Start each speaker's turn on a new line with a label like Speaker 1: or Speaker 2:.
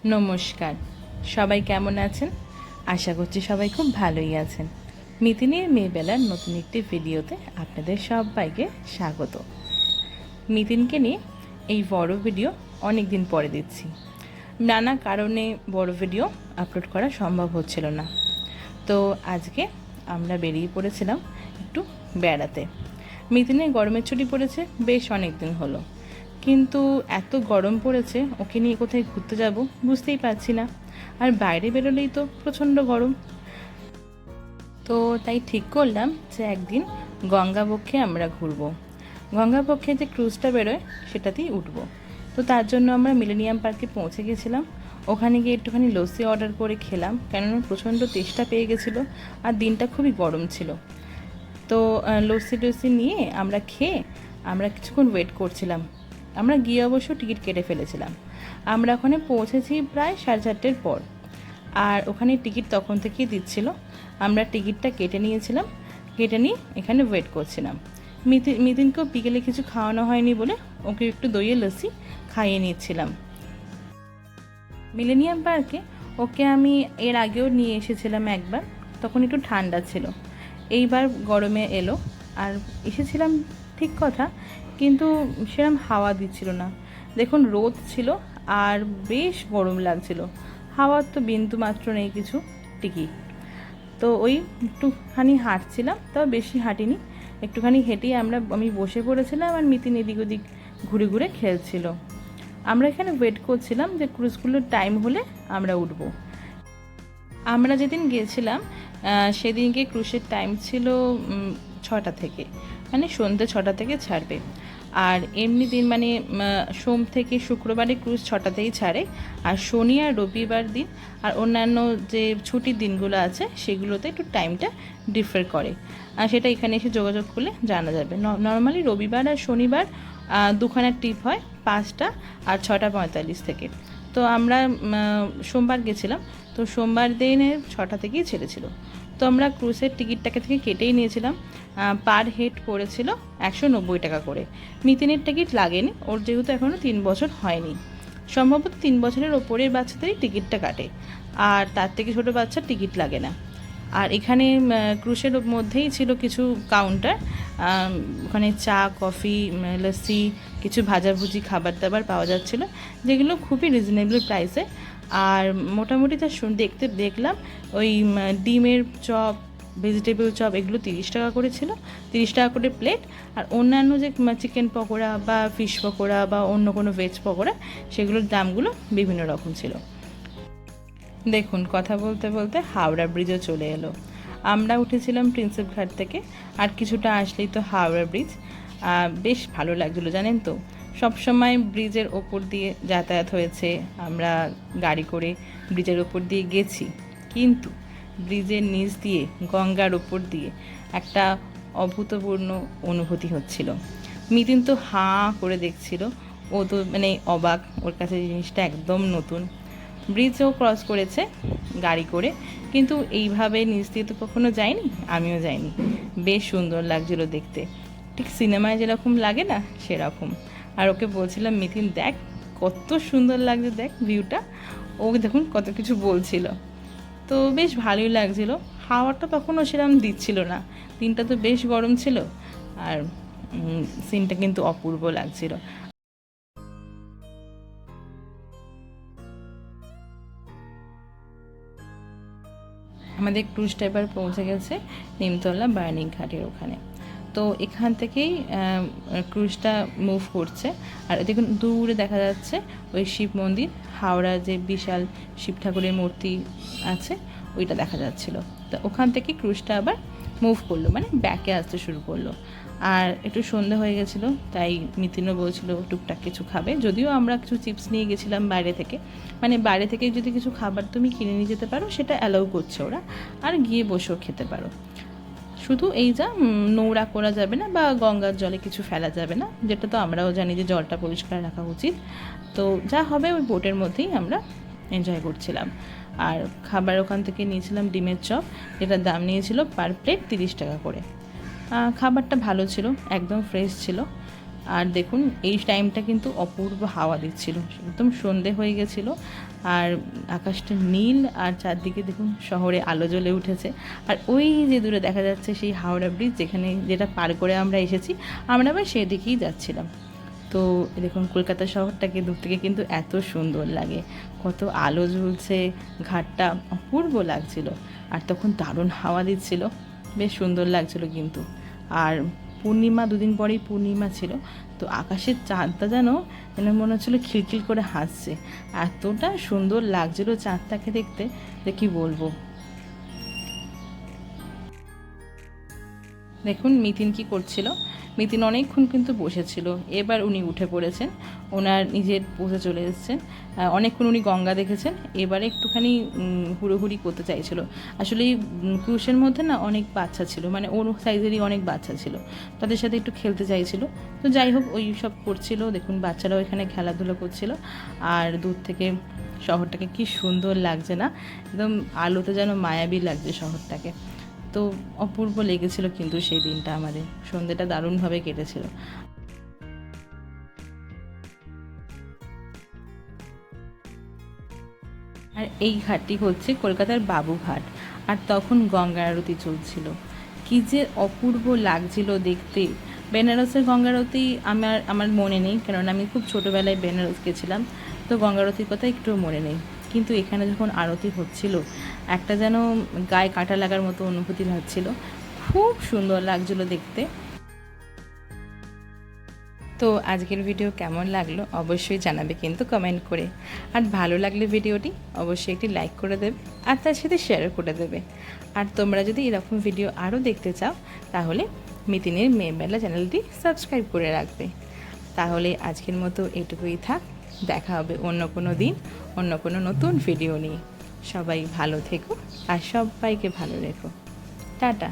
Speaker 1: নমস্কার, সবাই কেমন আছেন? আশা করছি সবাই খুব ভালোই আছেন। মিতিনের মেয়েবেলার নতুন একটি ভিডিওতে আপনাদের সবাইকে স্বাগত। মিতিনকে নিয়ে এই বড় ভিডিও অনেক দিন পরে দিচ্ছি। নানা কারণে বড় ভিডিও আপলোড করা সম্ভব হচ্ছিল না। তো আজকে আমরা বেরিয়ে পড়েছিলাম একটু বেড়াতে। মিতিনের গরমের ছুটি পড়েছে বেশ অনেক দিন হলো, কিন্তু এত গরম পড়েছে ওকে নিয়ে কোথায় ঘুরতে যাব বুঝতেই পারছি না। আর বাইরে বেরোলেই তো প্রচণ্ড গরম। তো তাই ঠিক করলাম যে একদিন গঙ্গাবক্ষে আমরা ঘুরবো। গঙ্গাবক্ষে যে ক্রুজটা বেরোয় সেটাতেই উঠবো। তো তার জন্য আমরা মিলেনিয়াম পার্কে পৌঁছে গেছিলাম। ওখানে গিয়ে একটুখানি লস্যি অর্ডার করে খেলাম, কেননা প্রচণ্ড তেষ্টা পেয়ে গেছিলো আর দিনটা খুবই গরম ছিল। তো লস্যি নিয়ে আমরা খেয়ে আমরা কিছুক্ষণ ওয়েট করছিলাম। আমরা গিয়ে অবশ্য টিকিট কেটে ফেলেছিলাম। আমরা ওখানে পৌঁছেছি প্রায় 4:30 পর, আর ওখানে টিকিট তখন থেকেই দিচ্ছিল। আমরা টিকিটটা কেটে নিয়েছিলাম, কেটে নিয়ে এখানে ওয়েট করছিলাম। মিতিনকেও বিকেলে কিছু খাওয়ানো হয়নি বলে ওকে একটু দইয়ে লস্যি খাইয়ে নিচ্ছিলাম। মিলেনিয়াম পার্কে ওকে আমি এর আগেও নিয়ে এসেছিলাম একবার, তখন একটু ঠান্ডা ছিল। এইবার গরমে এলো, আর এসেছিলাম ঠিক কথা, কিন্তু সেরকম হাওয়া দিচ্ছিল না। দেখুন রোদ ছিল আর বেশ গরম লাগছিল, হাওয়ার তো বিন্দু মাত্র নেই কিছু টিকি। তো ওই একটুখানি হাঁটছিলাম, তাও বেশি হাঁটিনি, একটুখানি হেঁটেই আমি বসে পড়েছিলাম আর মিতিন এদিক ওদিক ঘুরে ঘুরে খেলছিল। আমরা এখানে ওয়েট করছিলাম যে ক্রুজগুলোর টাইম হলে আমরা উঠবো। আমরা যেদিন গিয়েছিলাম সেদিনকে ক্রুজের টাইম ছিল 6টা থেকে, মানে সন্ধ্যে 6টা থেকে ছাড়বে। আর এমনি দিন মানে সোম থেকে শুক্রবারে ক্রুজ 6টাতেই ছাড়ে, আর শনি আর রবিবার দিন আর অন্যান্য যে ছুটির দিনগুলো আছে সেগুলোতে একটু টাইমটা ডিফার করে। আর সেটা এখানে এসে যোগাযোগ করলে জানা যাবে। নর্মালি রবিবার আর শনিবার দুখানা ট্রিপ হয়, 5টা আর 6:45 থেকে। তো আমরা সোমবার গেছিলাম, তো সোমবার দিনের 6টা থেকেই ছেড়েছিল। তো আমরা ক্রুজের টিকিটটাকে থেকে কেটেই নিয়েছিলাম। পার হেড পড়েছিল 190 টাকা করে। মিতিনের টিকিট লাগেনি, ওর যেহেতু এখনও 3 বছর হয়নি। সম্ভবত 3 বছরের ওপরের বাচ্চাদেরই টিকিটটা কাটে, আর তার থেকে ছোটো বাচ্চার টিকিট লাগে না। আর এখানে ক্রুজের মধ্যেই ছিল কিছু কাউন্টার, ওখানে চা, কফি, লস্যি, কিছু ভাজাভুজি খাবার দাবার পাওয়া যাচ্ছিলো, যেগুলো খুবই রিজনেবল প্রাইসে। আর মোটামুটি দেখতে দেখলাম ওই ডিমের চপ, ভেজিটেবল চপ, এগুলো 30 টাকা করে ছিল, 30 টাকা করে প্লেট। আর অন্যান্য যে চিকেন পকোড়া বা ফিশ পকোড়া বা অন্য কোনো ভেজ পকোড়া, সেগুলোর দামগুলো বিভিন্ন রকম ছিল। দেখুন, কথা বলতে বলতে হাওড়া ব্রিজও চলে এলো। আমরা উঠেছিলাম প্রিন্সেপ ঘাট থেকে, আর কিছুটা আসলেই তো হাওড়া ব্রিজ। বেশ ভালো লাগছিলো জানেন তো, সবসময় ব্রিজের ওপর দিয়ে যাতায়াত হয়েছে, আমরা গাড়ি করে ব্রিজের ওপর দিয়ে গেছি, কিন্তু ব্রিজের নিচ দিয়ে গঙ্গার ওপর দিয়ে একটা অভূতপূর্ণ অনুভূতি হচ্ছিল। মিতিন তো হাঁ করে দেখছিল, ও তো মানে অবাক, ওর কাছে জিনিসটা একদম নতুন। ব্রিজও ক্রস করেছে গাড়ি করে, কিন্তু এইভাবে নিচ দিয়ে তো কখনো যায়নি, আমিও যাইনি। বেশ সুন্দর লাগছিল দেখতে, ঠিক সিনেমায় যেরকম লাগে না সেরকম। আর ওকে বলছিলাম, মিথিন দেখ কত সুন্দর লাগছে, দেখ ভিউটা। ও দেখুন কত কিছু বলছিল। তো বেশ ভালোই লাগছিল। হাওয়াটা তখনও সেরকম দিচ্ছিল না, দিনটা তো বেশ গরম ছিল, আর সিনটা কিন্তু অপূর্ব লাগছিল। আমাদের ক্রুজটা এবার পৌঁছে গেছে নিমতলা বার্নিং ঘাটের ওখানে। তো এখান থেকেই ক্রুজটা মুভ করছে। আর দেখুন দূরে দেখা যাচ্ছে ওই শিব মন্দির, হাওড়া যে বিশাল শিব ঠাকুরের মূর্তি আছে ওইটা দেখা যাচ্ছিল। তো ওখান থেকে ক্রুজটা আবার মুভ করলো, মানে ব্যাকে আসতে শুরু করলো। আর একটু সন্ধে হয়ে গেছিলো, তাই মিতিনও বলছিল টুকটাক কিছু খাবে, যদিও আমরা কিছু চিপস নিয়ে গেছিলাম বাইরে থেকে। মানে বাইরে থেকে যদি কিছু খাবার তুমি কিনে নিয়ে যেতে পারো সেটা অ্যালাউ করছে ওরা, আর গিয়ে বসেও খেতে পারো। শুধু এই যা নোংরা করা যাবে না বা গঙ্গার জলে কিছু ফেলা যাবে না, যেটা তো আমরাও জানি যে জলটা পরিষ্কার রাখা উচিত। তো যা হবে ওই বোটের মধ্যেই আমরা এনজয় করছিলাম। আর খাবার ওখান থেকে নিয়েছিলাম ডিমের চপ, যেটার দাম নিয়েছিল পার প্লেট 30 টাকা করে। খাবারটা ভালো ছিল, একদম ফ্রেশ ছিল। আর দেখুন এই টাইমটা কিন্তু অপূর্ব হাওয়া দিচ্ছিল, একদম সন্ধে হয়ে গেছিলো। আর আকাশটা নীল, আর চারদিকে দেখুন শহরে আলো জ্বলে উঠেছে। আর ওই যে দূরে দেখা যাচ্ছে সেই হাওড়া ব্রিজ, যেটা পার করে আমরা এসেছি, আমরা আবার সেদিকেই যাচ্ছিলাম। তো দেখুন কলকাতা শহরটাকে দূর থেকে কিন্তু এত সুন্দর লাগে, কত আলো জ্বলছে, ঘাটটা অপূর্ব লাগছিল। আর তখন দারুণ হাওয়া দিচ্ছিল, বেশ সুন্দর লাগছিল কিন্তু। আর পূর্ণিমা, দুদিন পরেই পূর্ণিমা ছিল, তো আকাশের চাঁদটা যেন মনে হচ্ছিলো খিলখিল করে হাসছে, এতটা সুন্দর লাগছিল চাঁদটাকে দেখতে যে কী বলবো। দেখুন মিতিন কি করছিল। মিতিন অনেকক্ষণ কিন্তু বসেছিল, এবার উনি উঠে পড়েছেন, ওনার নিজের পোজে চলে এসেছেন। অনেকক্ষণ উনি গঙ্গা দেখেছেন, এবারে একটুখানি হুড়োহুড়ি করতে চাইছিল। আসলে ক্রুশের মধ্যে না অনেক বাচ্চা ছিল, মানে ওর সাইজেরই অনেক বাচ্চা ছিল, তাদের সাথে একটু খেলতে চাইছিল। তো যাই হোক, ওই সব করছিল। দেখুন বাচ্চারাও এখানে খেলাধুলো করছিল। আর দূর থেকে শহরটাকে কি সুন্দর লাগছে না, একদম আলোতে যেন মায়াবী লাগছে শহরটাকে। তো অপূর্ব লেগেছিল কিন্তু সেই দিনটা, আমাদের সন্ধ্যেটা দারুণভাবে কেটেছিল। আর এই ঘাটটি হচ্ছে কলকাতার বাবুঘাট, আর তখন গঙ্গা আরতি চলছিল, কী যে অপূর্ব লাগছিল দেখতে। বেনারসের গঙ্গা আরতি আমার মনে নেই, কেননা আমি খুব ছোটোবেলায় বেনারস গেছিলাম, তো গঙ্গা আরতির কথা একটুও মনে নেই। কিন্তু এখানে যখন আরতি হচ্ছিল, একটা যেন গায়ে কাঁটা লাগার মতো অনুভূতি হচ্ছিল, খুব সুন্দর লাগছিল দেখতে। তো আজকের ভিডিও কেমন লাগলো অবশ্যই জানাবে কিন্তু কমেন্ট করে। আর ভালো লাগলে ভিডিওটি অবশ্যই একটি লাইক করে দেবে, আর তার সাথে শেয়ার করে দেবে। আর তোমরা যদি এরকম ভিডিও আরও দেখতে চাও, তাহলে মিতিনের মেয়েবেলা চ্যানেলটি সাবস্ক্রাইব করে রাখবে। তাহলে আজকের মতো এটুকুই থাক, দেখা হবে অন্য কোনো দিন অন্য কোনো নতুন ভিডিও নিয়ে। সবাই ভালো থেকো আর সবাইকে ভালো রেখো। টাটা।